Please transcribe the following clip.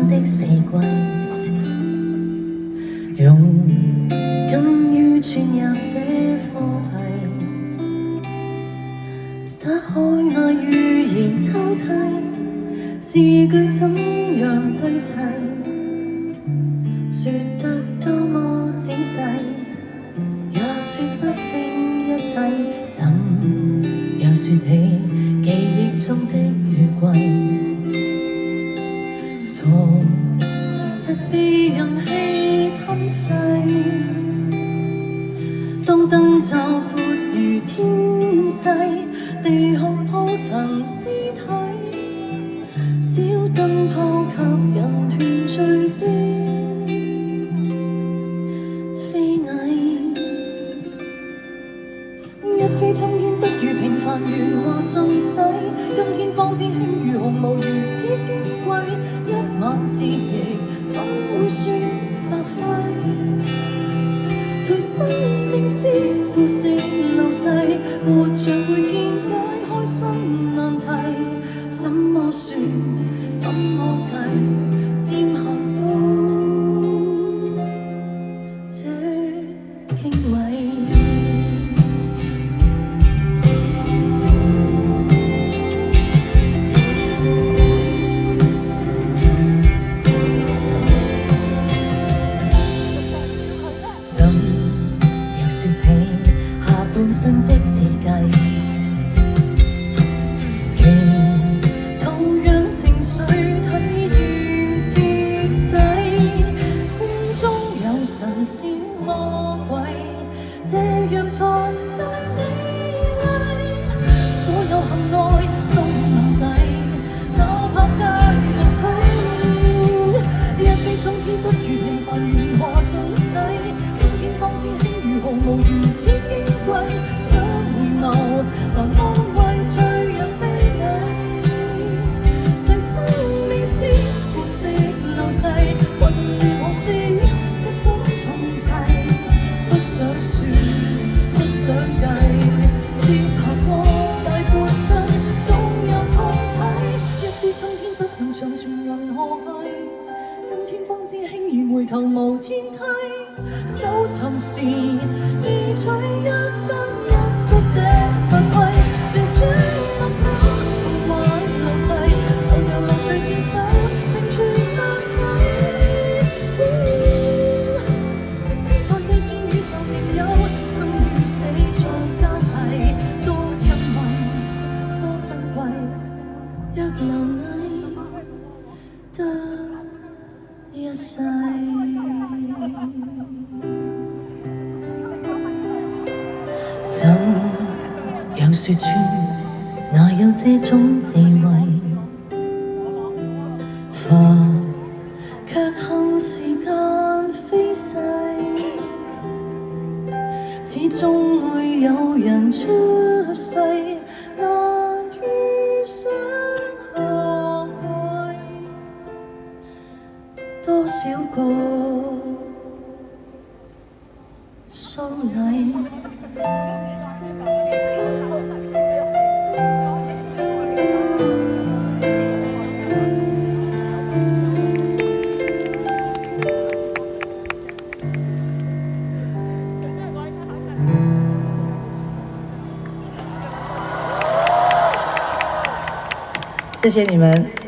的四季，勇敢於轉入這課題，打開那語言抽屜，字句怎樣堆砌，說得多麼仔細，也說不清一切，怎樣說起記憶中的雨季。傻得被人氣吞噬，當燈罩闊如天際，地殼鋪陳屍體，小燈泡給人團聚的飛蟻，一飛沖天不如平凡鉛華盡洗，今天方知輕如鴻毛如此矜貴，一晚節亦怎會算白費？隨生命是腐蝕流逝，活着每天解開新難題，怎麼算怎麼計，漸行到這傾位。半生的設計，其同樣情緒體驗徹底，心中有神是魔鬼，這樣才最美麗。所有行內收眼底，哪怕太肉體，一飛沖天不如平凡鉛華盡洗，今天方知輕如鴻毛如此矜貴，想回眸來安慰脆弱飛蟻，隨生命是腐蝕流逝，混亂往事即本重提，不想說不想計，接行過大半生總有抗體，一飛沖天不能長存銀河系，今天方知輕易回頭無天梯，搜尋時已取一得一失這份位，旋轉脈搏腐壞流逝，就讓樂趣轉手成全螞蟻。即使再計算宇宙定有生與死作交替，多欣慰多珍貴，若流淚得一世。怎樣說穿，哪有這種智慧？花卻恨時間飛逝，始終會有人出世，難遇上學會多少個喪禮。谢谢你们。